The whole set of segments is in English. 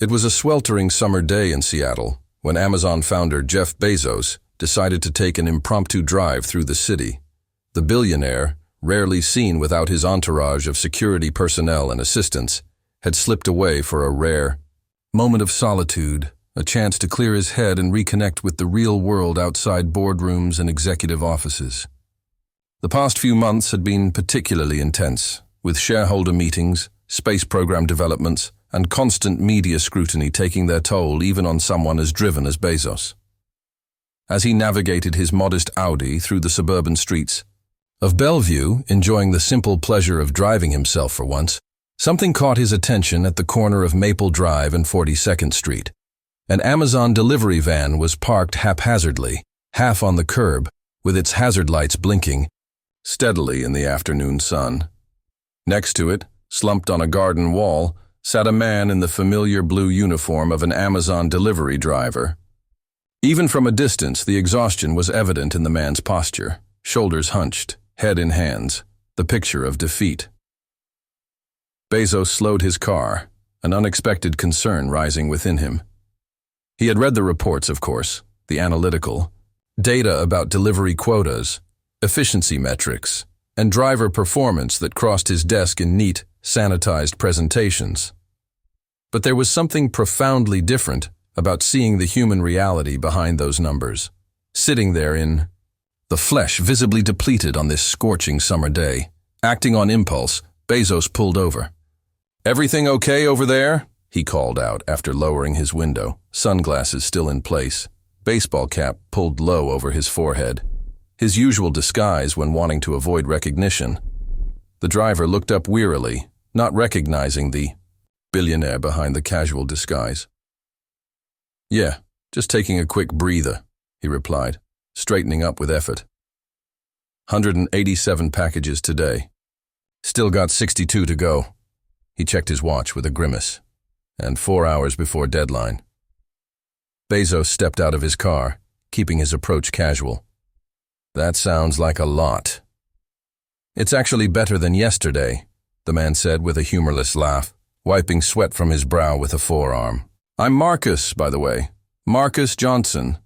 It was a sweltering summer day in Seattle when Amazon founder Jeff Bezos decided to take an impromptu drive through the city. The billionaire, rarely seen without his entourage of security personnel and assistants, had slipped away for a rare moment of solitude, a chance to clear his head and reconnect with the real world outside boardrooms and executive offices. The past few months had been particularly intense, with shareholder meetings, space program developments, and constant media scrutiny taking their toll even on someone as driven as Bezos. As he navigated his modest Audi through the suburban streets of Bellevue, enjoying the simple pleasure of driving himself for once, something caught his attention at the corner of Maple Drive and 42nd Street. An Amazon delivery van was parked haphazardly, half on the curb, with its hazard lights blinking steadily in the afternoon sun. Next to it, slumped on a garden wall, sat a man in the familiar blue uniform of an Amazon delivery driver. Even from a distance, the exhaustion was evident in the man's posture, shoulders hunched, head in hands, the picture of defeat. Bezos slowed his car, an unexpected concern rising within him. He had read the reports, of course, the analytical, data about delivery quotas, efficiency metrics, and driver performance that crossed his desk in neat, sanitized presentations. But there was something profoundly different about seeing the human reality behind those numbers, sitting there in the flesh visibly depleted on this scorching summer day. Acting on impulse, Bezos pulled over. "Everything okay over there?" he called out after lowering his window, sunglasses still in place, baseball cap pulled low over his forehead, his usual disguise when wanting to avoid recognition. The driver looked up wearily, not recognizing the billionaire behind the casual disguise. "Yeah, just taking a quick breather," he replied, straightening up with effort. 187 packages today. Still got 62 to go. He checked his watch with a grimace. And 4 hours before deadline. Bezos stepped out of his car, keeping his approach casual. "That sounds like a lot." "It's actually better than yesterday," the man said with a humorless laugh, wiping sweat from his brow with a forearm. "I'm Marcus, by the way. Marcus Johnson."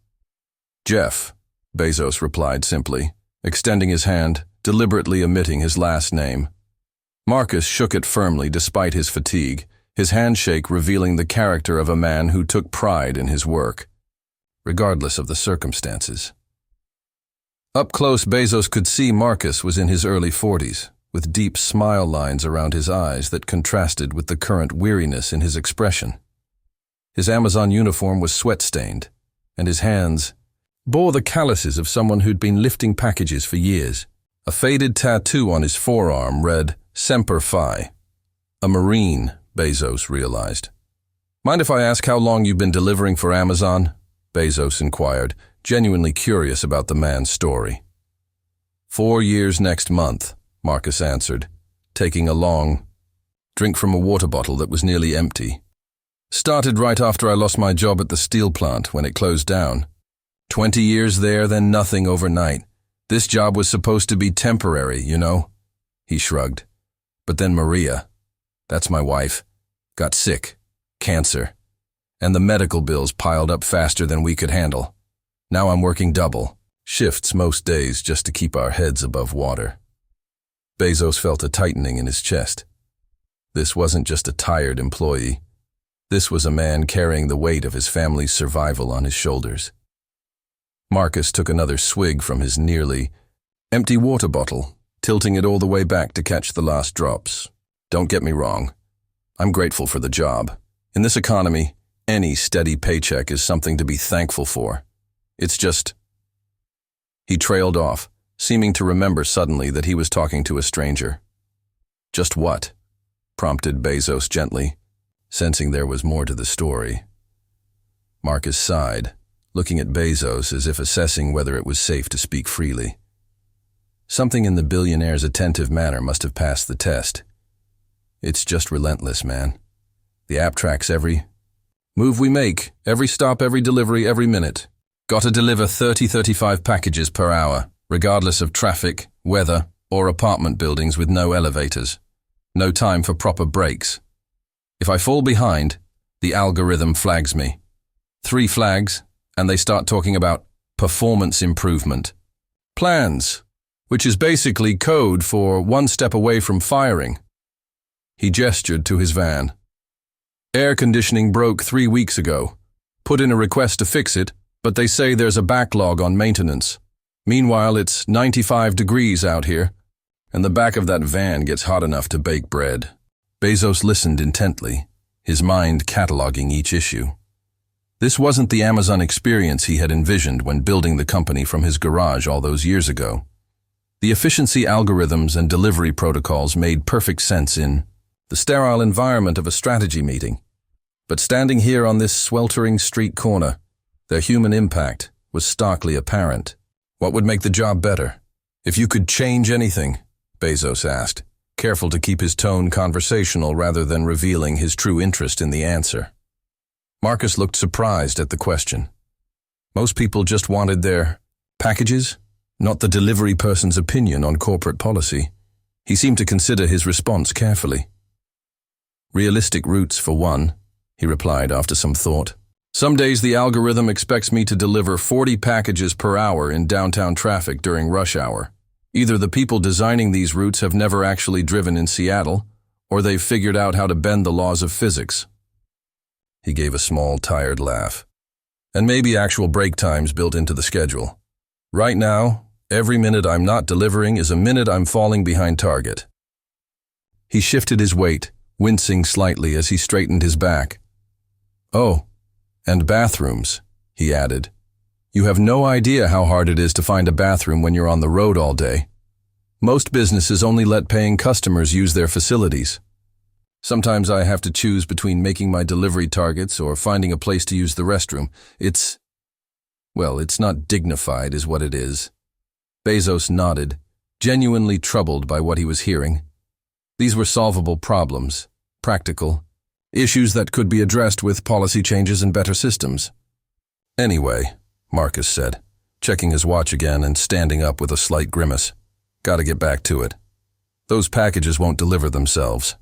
"Jeff," Bezos replied simply, extending his hand, deliberately omitting his last name. Marcus shook it firmly despite his fatigue, his handshake revealing the character of a man who took pride in his work, regardless of the circumstances. Up close, Bezos could see Marcus was in his early 40s, with deep smile lines around his eyes that contrasted with the current weariness in his expression. His Amazon uniform was sweat-stained, and his hands bore the calluses of someone who'd been lifting packages for years. A faded tattoo on his forearm read, "Semper Fi." A Marine, Bezos realized. "Mind if I ask how long you've been delivering for Amazon?" Bezos inquired, genuinely curious about the man's story. 4 years next month, Marcus answered, taking a long drink from a water bottle that was nearly empty. "Started right after I lost my job at the steel plant when it closed down. 20 years there, then nothing overnight. This job was supposed to be temporary, you know?" He shrugged. "But then Maria, that's my wife, got sick, cancer, and the medical bills piled up faster than we could handle. Now I'm working double, shifts most days just to keep our heads above water." Bezos felt a tightening in his chest. This wasn't just a tired employee. This was a man carrying the weight of his family's survival on his shoulders. Marcus took another swig from his nearly empty water bottle, tilting it all the way back to catch the last drops. "Don't get me wrong. I'm grateful for the job. In this economy, any steady paycheck is something to be thankful for. It's just..." He trailed off, seeming to remember suddenly that he was talking to a stranger. "Just what?" prompted Bezos gently, sensing there was more to the story. Marcus sighed, looking at Bezos as if assessing whether it was safe to speak freely. Something in the billionaire's attentive manner must have passed the test. "It's just relentless, man. The app tracks every move we make, every stop, every delivery, every minute. Gotta deliver 35 packages per hour, regardless of traffic, weather, or apartment buildings with no elevators. No time for proper breaks. If I fall behind, The algorithm flags me. 3 flags, and they start talking about performance improvement. Plans, which is basically code for 1 step away from firing. He gestured to his van. Air conditioning broke 3 weeks ago. Put in a request to fix it, but they say there's a backlog on maintenance. Meanwhile, it's 95 degrees out here, and the back of that van gets hot enough to bake bread. Bezos listened intently, his mind cataloging each issue. This wasn't the Amazon experience he had envisioned when building the company from his garage all those years ago. The efficiency algorithms and delivery protocols made perfect sense in the sterile environment of a strategy meeting. But standing here on this sweltering street corner, their human impact was starkly apparent. What would make the job better? If you could change anything, Bezos asked, careful to keep his tone conversational rather than revealing his true interest in the answer. Marcus looked surprised at the question. Most people just wanted their packages, not the delivery person's opinion on corporate policy. He seemed to consider his response carefully. Realistic routes for one, he replied after some thought. Some days the algorithm expects me to deliver 40 packages per hour in downtown traffic during rush hour. Either the people designing these routes have never actually driven in Seattle, or they've figured out how to bend the laws of physics. He gave a small, tired laugh. And maybe actual break times built into the schedule. Right now, every minute I'm not delivering is a minute I'm falling behind target. He shifted his weight, wincing slightly as he straightened his back. Oh, and bathrooms, he added. You have no idea how hard it is to find a bathroom when you're on the road all day. Most businesses only let paying customers use their facilities. Sometimes I have to choose between making my delivery targets or finding a place to use the restroom. It's not dignified is what it is. Bezos nodded, genuinely troubled by what he was hearing. These were solvable problems, practical, issues that could be addressed with policy changes and better systems. Anyway, Marcus said, checking his watch again and standing up with a slight grimace. Gotta get back to it. Those packages won't deliver themselves.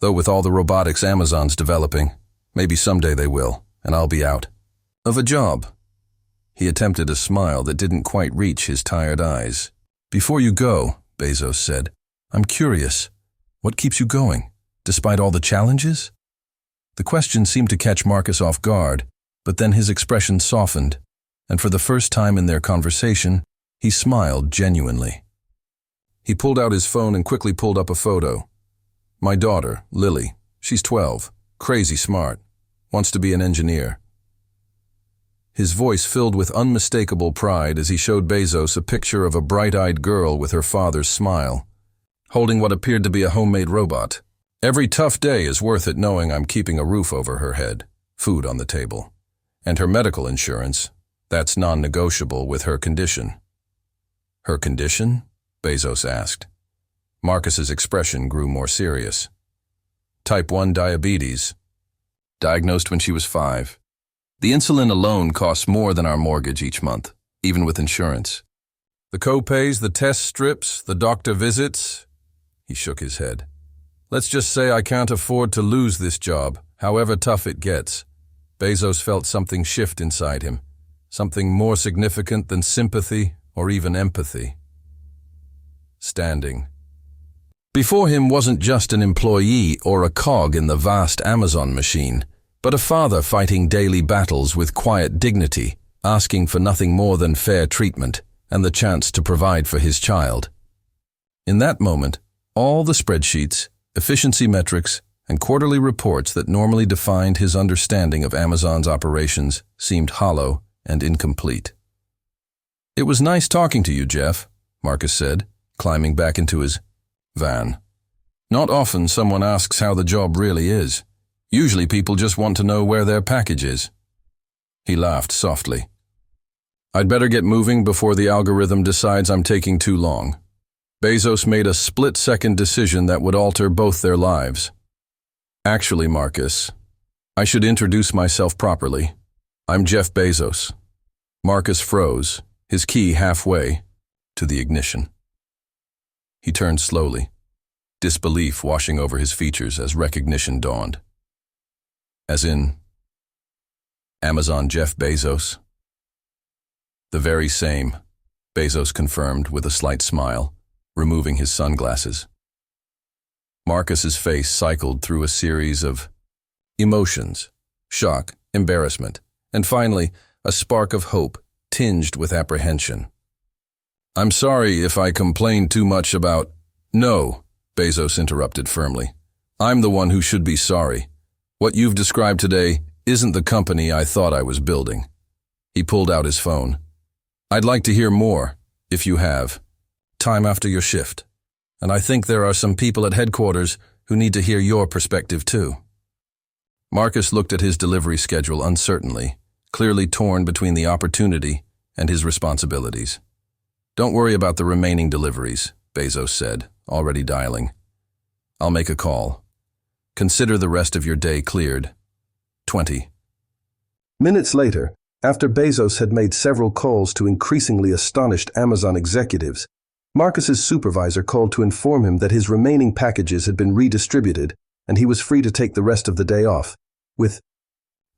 Though with all the robotics Amazon's developing, maybe someday they will, and I'll be out of a job. He attempted a smile that didn't quite reach his tired eyes. Before you go, Bezos said, I'm curious. What keeps you going, despite all the challenges? The question seemed to catch Marcus off guard, but then his expression softened, and for the first time in their conversation, he smiled genuinely. He pulled out his phone and quickly pulled up a photo. My daughter, Lily, she's 12, crazy smart, wants to be an engineer. His voice filled with unmistakable pride as he showed Bezos a picture of a bright-eyed girl with her father's smile, holding what appeared to be a homemade robot. Every tough day is worth it knowing I'm keeping a roof over her head, food on the table. And her medical insurance, that's non-negotiable with her condition. Her condition? Bezos asked. Marcus's expression grew more serious. Type 1 diabetes. Diagnosed when she was 5. The insulin alone costs more than our mortgage each month, even with insurance. The co-pays, the test strips, the doctor visits. He shook his head. Let's just say I can't afford to lose this job, however tough it gets. Bezos felt something shift inside him, something more significant than sympathy or even empathy. Standing. Before him wasn't just an employee or a cog in the vast Amazon machine, but a father fighting daily battles with quiet dignity, asking for nothing more than fair treatment and the chance to provide for his child. In that moment, all the spreadsheets, efficiency metrics, and quarterly reports that normally defined his understanding of Amazon's operations seemed hollow and incomplete. It was nice talking to you, Jeff, Marcus said, climbing back into his van. Not often someone asks how the job really is. Usually people just want to know where their package is. He laughed softly. I'd better get moving before the algorithm decides I'm taking too long. Bezos made a split-second decision that would alter both their lives. Actually, Marcus, I should introduce myself properly. I'm Jeff Bezos. Marcus froze, his key halfway to the ignition. He turned slowly, disbelief washing over his features as recognition dawned. As in, Amazon Jeff Bezos? The very same, Bezos confirmed with a slight smile, removing his sunglasses. Marcus's face cycled through a series of emotions, shock, embarrassment, and finally, a spark of hope tinged with apprehension. "I'm sorry if I complained too much about—" "No," Bezos interrupted firmly. "I'm the one who should be sorry. What you've described today isn't the company I thought I was building." He pulled out his phone. "I'd like to hear more, if you have, time after your shift. And I think there are some people at headquarters who need to hear your perspective too." Marcus looked at his delivery schedule uncertainly, clearly torn between the opportunity and his responsibilities. "Don't worry about the remaining deliveries," Bezos said, already dialing. "I'll make a call. Consider the rest of your day cleared. 20. Minutes later, after Bezos had made several calls to increasingly astonished Amazon executives, Marcus's supervisor called to inform him that his remaining packages had been redistributed and he was free to take the rest of the day off, with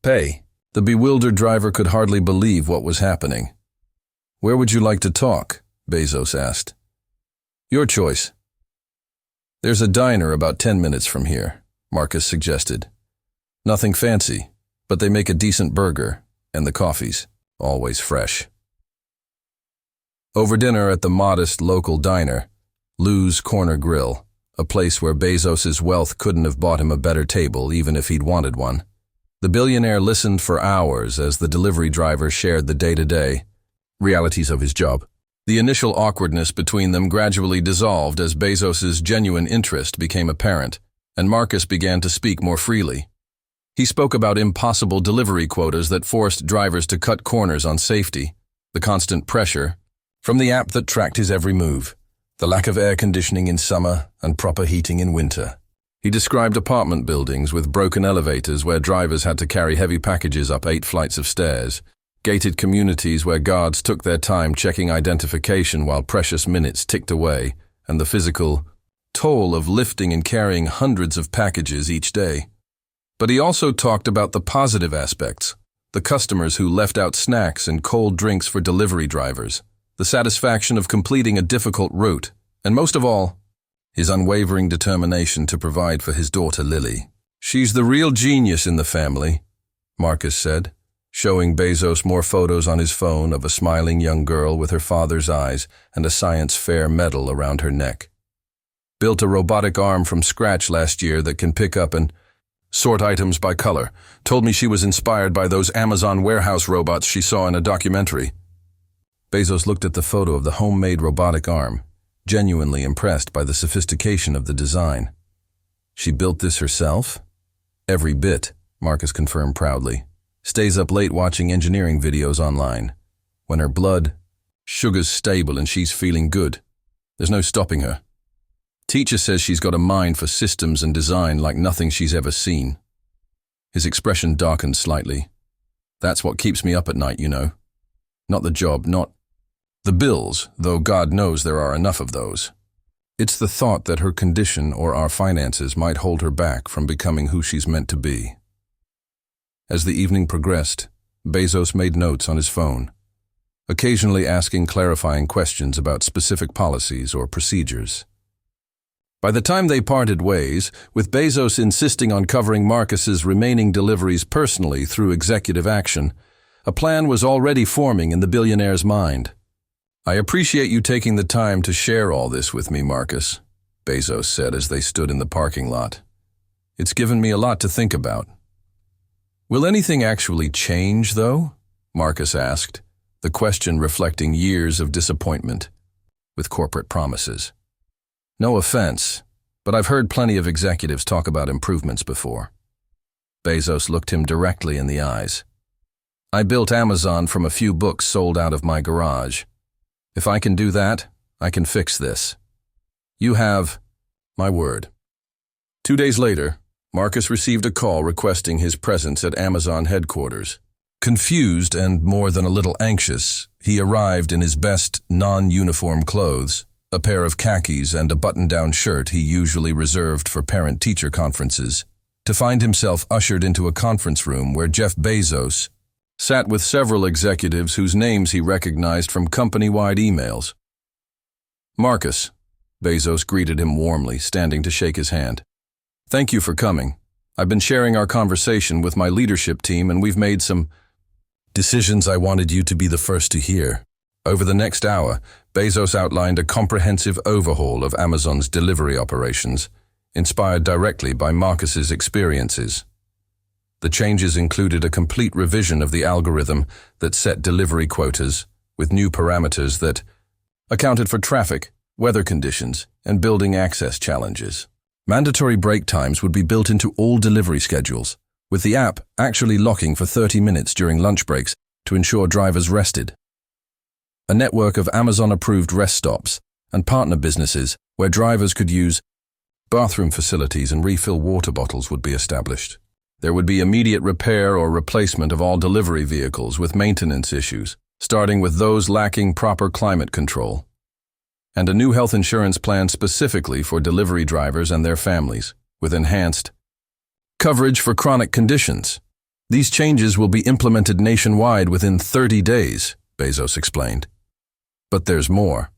pay. The bewildered driver could hardly believe what was happening. "Where would you like to talk?" Bezos asked. "Your choice." "There's a diner about 10 minutes from here," Marcus suggested. "Nothing fancy, but they make a decent burger, and the coffee's always fresh." Over dinner at the modest local diner, Lou's Corner Grill, a place where Bezos's wealth couldn't have bought him a better table even if he'd wanted one, the billionaire listened for hours as the delivery driver shared the day-to-day realities of his job. The initial awkwardness between them gradually dissolved as Bezos's genuine interest became apparent, and Marcus began to speak more freely. He spoke about impossible delivery quotas that forced drivers to cut corners on safety, the constant pressure from the app that tracked his every move, the lack of air conditioning in summer and proper heating in winter. He described apartment buildings with broken elevators where drivers had to carry heavy packages up 8 flights of stairs, gated communities where guards took their time checking identification while precious minutes ticked away, and the physical toll of lifting and carrying hundreds of packages each day. But he also talked about the positive aspects, the customers who left out snacks and cold drinks for delivery drivers, the satisfaction of completing a difficult route, and most of all, his unwavering determination to provide for his daughter Lily. "She's the real genius in the family," Marcus said, showing Bezos more photos on his phone of a smiling young girl with her father's eyes and a science fair medal around her neck. "Built a robotic arm from scratch last year that can pick up and sort items by color. Told me she was inspired by those Amazon warehouse robots she saw in a documentary." Bezos looked at the photo of the homemade robotic arm, genuinely impressed by the sophistication of the design. "She built this herself?" "Every bit," Marcus confirmed proudly. "Stays up late watching engineering videos online. When her blood sugar's stable and she's feeling good, there's no stopping her. Teacher says she's got a mind for systems and design like nothing she's ever seen." His expression darkened slightly. "That's what keeps me up at night, you know. Not the job, not the bills, though God knows there are enough of those. It's the thought that her condition or our finances might hold her back from becoming who she's meant to be." As the evening progressed, Bezos made notes on his phone, occasionally asking clarifying questions about specific policies or procedures. By the time they parted ways, with Bezos insisting on covering Marcus's remaining deliveries personally through executive action, a plan was already forming in the billionaire's mind. "I appreciate you taking the time to share all this with me, Marcus," Bezos said as they stood in the parking lot. "It's given me a lot to think about." "Will anything actually change, though?" Marcus asked, the question reflecting years of disappointment with corporate promises. "No offense, but I've heard plenty of executives talk about improvements before." Bezos looked him directly in the eyes. "I built Amazon from a few books sold out of my garage. If I can do that, I can fix this. You have my word." 2 days later, Marcus received a call requesting his presence at Amazon headquarters. Confused and more than a little anxious, he arrived in his best non-uniform clothes, a pair of khakis and a button-down shirt he usually reserved for parent-teacher conferences. to find himself ushered into a conference room where Jeff Bezos sat with several executives whose names he recognized from company-wide emails. "Marcus," Bezos greeted him warmly, standing to shake his hand. "Thank you for coming. I've been sharing our conversation with my leadership team and we've made some decisions I wanted you to be the first to hear." Over the next hour, Bezos outlined a comprehensive overhaul of Amazon's delivery operations, inspired directly by Marcus's experiences. The changes included a complete revision of the algorithm that set delivery quotas, with new parameters that accounted for traffic, weather conditions, and building access challenges. Mandatory break times would be built into all delivery schedules, with the app actually locking for 30 minutes during lunch breaks to ensure drivers rested. A network of Amazon-approved rest stops and partner businesses where drivers could use bathroom facilities and refill water bottles would be established. There would be immediate repair or replacement of all delivery vehicles with maintenance issues, starting with those lacking proper climate control. And a new health insurance plan specifically for delivery drivers and their families, with enhanced coverage for chronic conditions. These changes will be implemented nationwide within 30 days, Bezos explained. But there's more.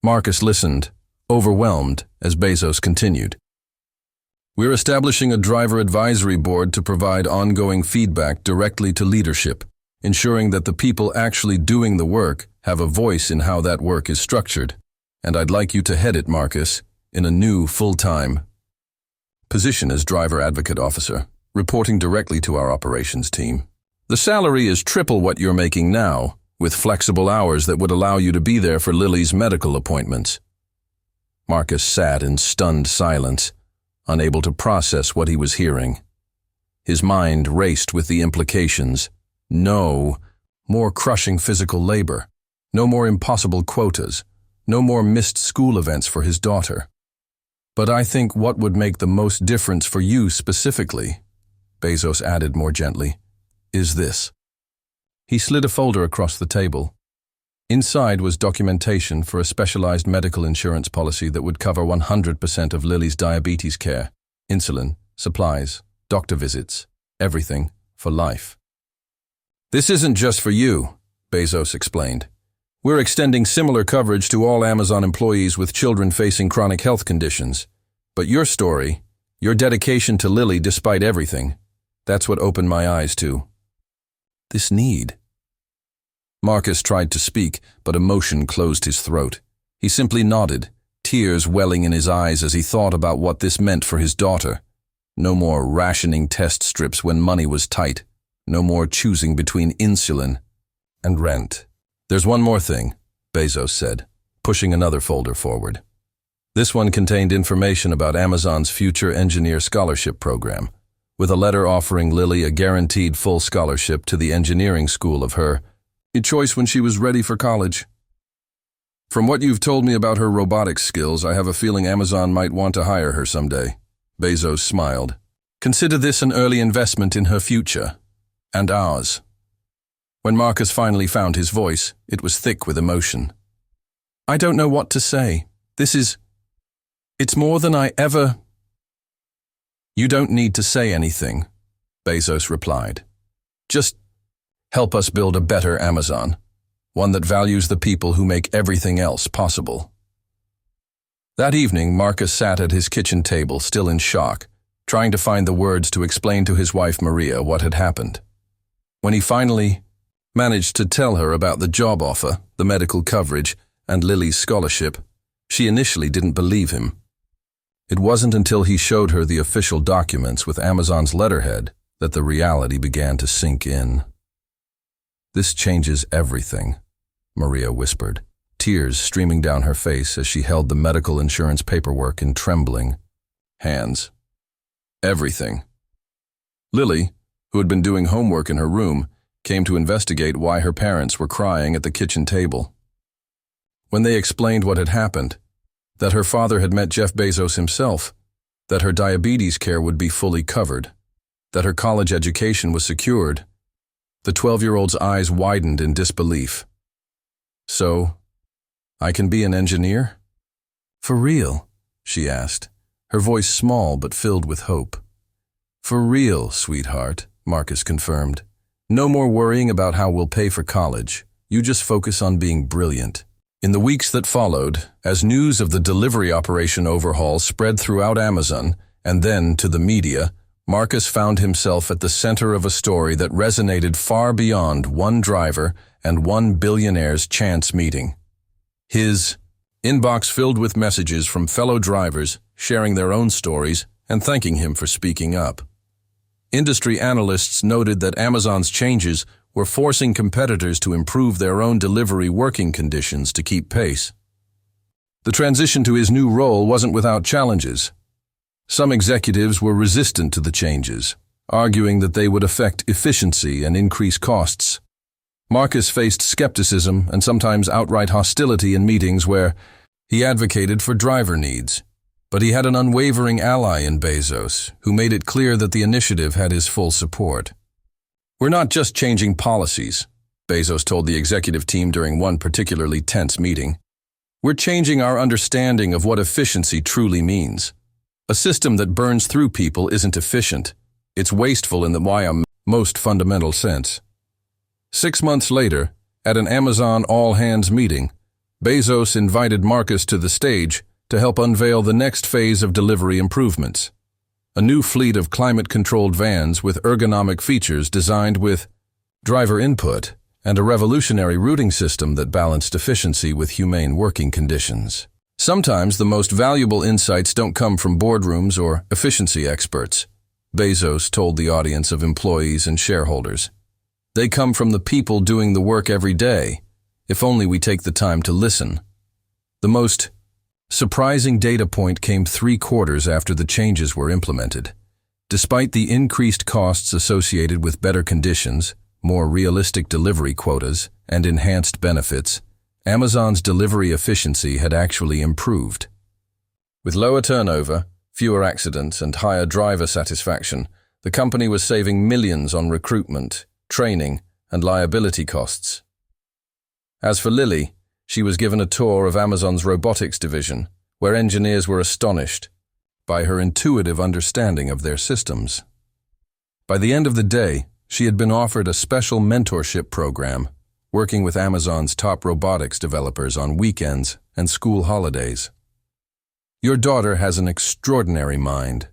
Marcus listened, overwhelmed, as Bezos continued. "We're establishing a driver advisory board to provide ongoing feedback directly to leadership, ensuring that the people actually doing the work have a voice in how that work is structured. And I'd like you to head it, Marcus, in a new full-time position as driver advocate officer, reporting directly to our operations team. The salary is triple what you're making now, with flexible hours that would allow you to be there for Lily's medical appointments." Marcus sat in stunned silence, unable to process what he was hearing. His mind raced with the implications. No more crushing physical labor. No more impossible quotas. No more missed school events for his daughter. "But I think what would make the most difference for you specifically," Bezos added more gently, "is this." He slid a folder across the table. Inside was documentation for a specialized medical insurance policy that would cover 100% of Lily's diabetes care, insulin, supplies, doctor visits, everything for life. "This isn't just for you," Bezos explained. "We're extending similar coverage to all Amazon employees with children facing chronic health conditions. But your story, your dedication to Lily despite everything, that's what opened my eyes to this need." Marcus tried to speak, but emotion closed his throat. He simply nodded, tears welling in his eyes as he thought about what this meant for his daughter. No more rationing test strips when money was tight. No more choosing between insulin and rent. "There's one more thing," Bezos said, pushing another folder forward. This one contained information about Amazon's future engineer scholarship program, with a letter offering Lily a guaranteed full scholarship to the engineering school of her choice when she was ready for college. "From what you've told me about her robotics skills, I have a feeling Amazon might want to hire her someday." Bezos smiled. "Consider this an early investment in her future, and ours." When Marcus finally found his voice, it was thick with emotion. "I don't know what to say. It's more than I ever—" "You don't need to say anything," Bezos replied. "Just help us build a better Amazon, one that values the people who make everything else possible." That evening, Marcus sat at his kitchen table, still in shock, trying to find the words to explain to his wife Maria what had happened. When he finally managed to tell her about the job offer, the medical coverage, and Lily's scholarship, she initially didn't believe him. It wasn't until he showed her the official documents with Amazon's letterhead that the reality began to sink in. "This changes everything," Maria whispered, tears streaming down her face as she held the medical insurance paperwork in trembling hands. "Everything." Lily, who had been doing homework in her room, came to investigate why her parents were crying at the kitchen table. When they explained what had happened, that her father had met Jeff Bezos himself, that her diabetes care would be fully covered, that her college education was secured, the 12-year-old's eyes widened in disbelief. "So, I can be an engineer?" "For real?" she asked, her voice small but filled with hope. For real, sweetheart, Marcus confirmed. No more worrying about how we'll pay for college. You just focus on being brilliant. In the weeks that followed, as news of the delivery operation overhaul spread throughout Amazon and then to the media, Marcus found himself at the center of a story that resonated far beyond one driver and one billionaire's chance meeting. His inbox filled with messages from fellow drivers sharing their own stories and thanking him for speaking up. Industry analysts noted that Amazon's changes were forcing competitors to improve their own delivery working conditions to keep pace. The transition to his new role wasn't without challenges. Some executives were resistant to the changes, arguing that they would affect efficiency and increase costs. Marcus faced skepticism and sometimes outright hostility in meetings where he advocated for driver needs. But he had an unwavering ally in Bezos, who made it clear that the initiative had his full support. We're not just changing policies, Bezos told the executive team during one particularly tense meeting. We're changing our understanding of what efficiency truly means. A system that burns through people isn't efficient. It's wasteful in the most fundamental sense. 6 months later, at an Amazon all-hands meeting, Bezos invited Marcus to the stage to help unveil the next phase of delivery improvements. A new fleet of climate-controlled vans with ergonomic features designed with driver input and a revolutionary routing system that balanced efficiency with humane working conditions. Sometimes the most valuable insights don't come from boardrooms or efficiency experts, Bezos told the audience of employees and shareholders. They come from the people doing the work every day, if only we take the time to listen. The most surprising data point came 3 quarters after the changes were implemented. Despite the increased costs associated with better conditions, more realistic delivery quotas, and enhanced benefits, Amazon's delivery efficiency had actually improved. With lower turnover, fewer accidents, and higher driver satisfaction, the company was saving millions on recruitment, training, and liability costs. As for Lily, she was given a tour of Amazon's robotics division, where engineers were astonished by her intuitive understanding of their systems. By the end of the day, she had been offered a special mentorship program, working with Amazon's top robotics developers on weekends and school holidays. Your daughter has an extraordinary mind,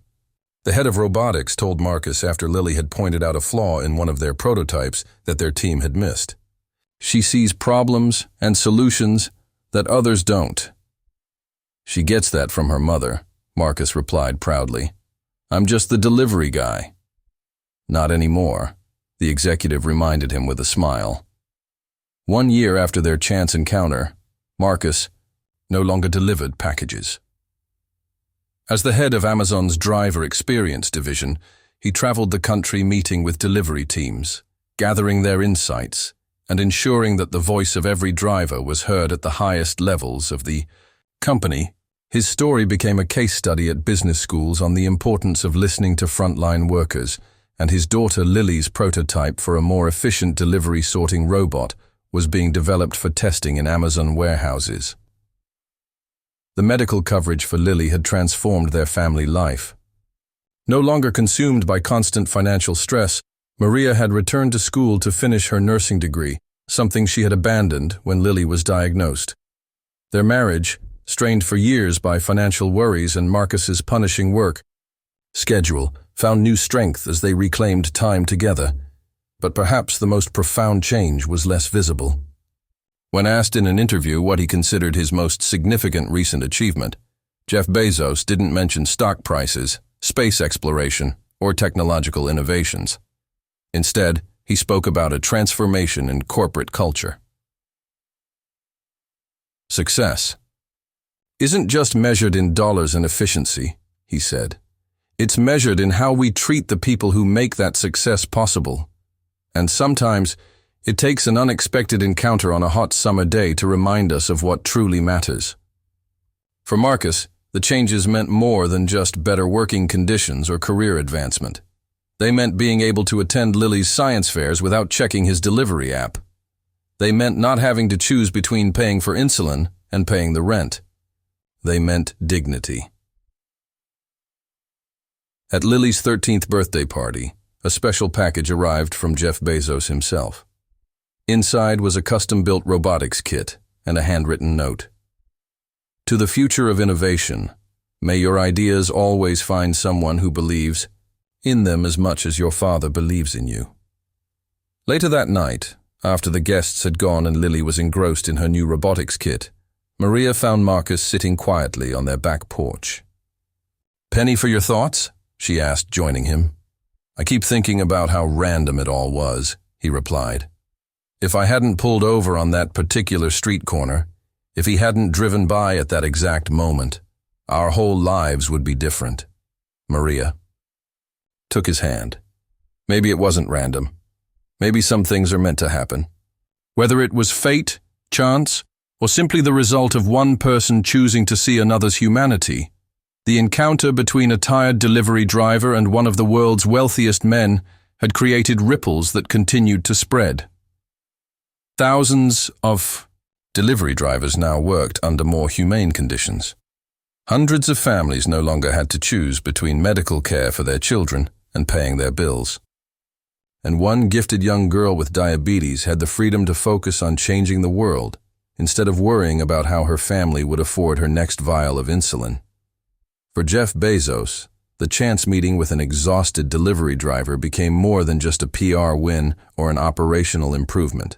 the head of robotics told Marcus after Lily had pointed out a flaw in one of their prototypes that their team had missed. She sees problems and solutions that others don't. She gets that from her mother, Marcus replied proudly. I'm just the delivery guy. Not anymore, the executive reminded him with a smile. 1 year after their chance encounter, Marcus no longer delivered packages. As the head of Amazon's driver experience division, he traveled the country meeting with delivery teams, gathering their insights, and ensuring that the voice of every driver was heard at the highest levels of the company. His story became a case study at business schools on the importance of listening to frontline workers, and his daughter Lily's prototype for a more efficient delivery sorting robot was being developed for testing in Amazon warehouses. The medical coverage for Lily had transformed their family life. No longer consumed by constant financial stress, Maria had returned to school to finish her nursing degree, something she had abandoned when Lily was diagnosed. Their marriage, strained for years by financial worries and Marcus's punishing work schedule, found new strength as they reclaimed time together. But perhaps the most profound change was less visible. When asked in an interview what he considered his most significant recent achievement, Jeff Bezos didn't mention stock prices, space exploration, or technological innovations. Instead, he spoke about a transformation in corporate culture. Success isn't just measured in dollars and efficiency, he said. It's measured in how we treat the people who make that success possible. And sometimes, it takes an unexpected encounter on a hot summer day to remind us of what truly matters. For Marcus, the changes meant more than just better working conditions or career advancement. They meant being able to attend Lily's science fairs without checking his delivery app. They meant not having to choose between paying for insulin and paying the rent. They meant dignity. At Lily's 13th birthday party, a special package arrived from Jeff Bezos himself. Inside was a custom-built robotics kit and a handwritten note. To the future of innovation, may your ideas always find someone who believes in them as much as your father believes in you. Later that night, after the guests had gone and Lily was engrossed in her new robotics kit, Maria found Marcus sitting quietly on their back porch. "Penny for your thoughts?" she asked, joining him. "I keep thinking about how random it all was," he replied. "If I hadn't pulled over on that particular street corner, if he hadn't driven by at that exact moment, our whole lives would be different." Maria took his hand. Maybe it wasn't random. Maybe some things are meant to happen. Whether it was fate, chance, or simply the result of one person choosing to see another's humanity, the encounter between a tired delivery driver and one of the world's wealthiest men had created ripples that continued to spread. Thousands of delivery drivers now worked under more humane conditions. Hundreds of families no longer had to choose between medical care for their children and paying their bills. And one gifted young girl with diabetes had the freedom to focus on changing the world instead of worrying about how her family would afford her next vial of insulin. For Jeff Bezos, the chance meeting with an exhausted delivery driver became more than just a PR win or an operational improvement.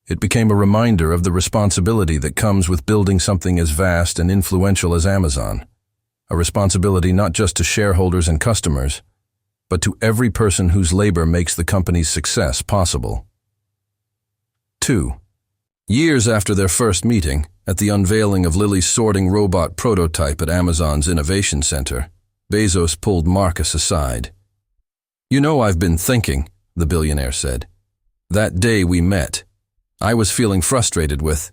It became a reminder of the responsibility that comes with building something as vast and influential as Amazon. A responsibility not just to shareholders and customers, but to every person whose labor makes the company's success possible. 2. Years after their first meeting, at the unveiling of Lily's sorting robot prototype at Amazon's Innovation Center, Bezos pulled Marcus aside. "You know, I've been thinking," the billionaire said. "That day we met, I was feeling frustrated with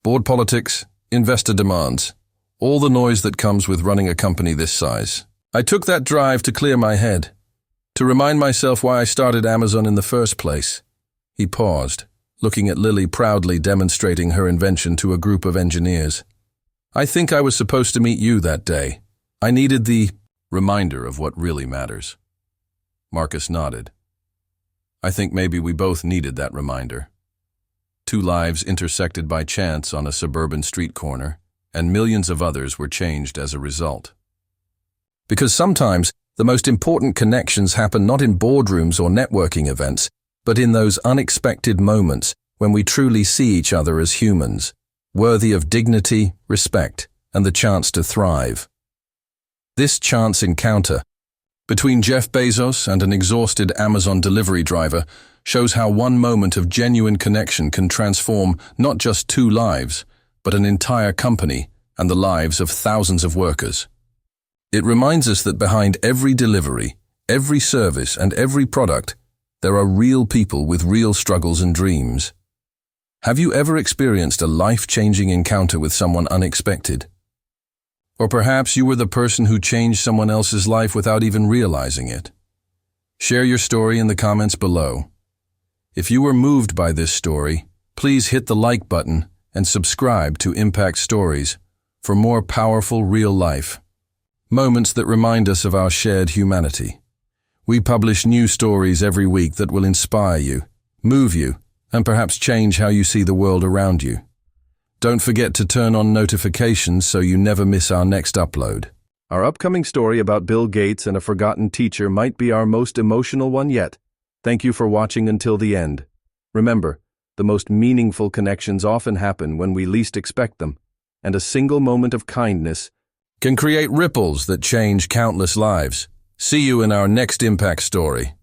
board politics, investor demands, all the noise that comes with running a company this size. I took that drive to clear my head, to remind myself why I started Amazon in the first place." He paused, looking at Lily proudly demonstrating her invention to a group of engineers. "I think I was supposed to meet you that day. I needed the reminder of what really matters." Marcus nodded. "I think maybe we both needed that reminder." Two lives intersected by chance on a suburban street corner, and millions of others were changed as a result. Because sometimes the most important connections happen not in boardrooms or networking events, but in those unexpected moments when we truly see each other as humans, worthy of dignity, respect, and the chance to thrive. This chance encounter between Jeff Bezos and an exhausted Amazon delivery driver shows how one moment of genuine connection can transform not just two lives, but an entire company and the lives of thousands of workers. It reminds us that behind every delivery, every service, and every product, there are real people with real struggles and dreams. Have you ever experienced a life-changing encounter with someone unexpected? Or perhaps you were the person who changed someone else's life without even realizing it. Share your story in the comments below. If you were moved by this story, please hit the like button and subscribe to Impact Stories for more powerful real life moments that remind us of our shared humanity. We publish new stories every week that will inspire you, move you, and perhaps change how you see the world around you. Don't forget to turn on notifications so you never miss our next upload. Our upcoming story about Bill Gates and a forgotten teacher might be our most emotional one yet. Thank you for watching until the end. Remember, the most meaningful connections often happen when we least expect them, and a single moment of kindness can create ripples that change countless lives. See you in our next Impact Story.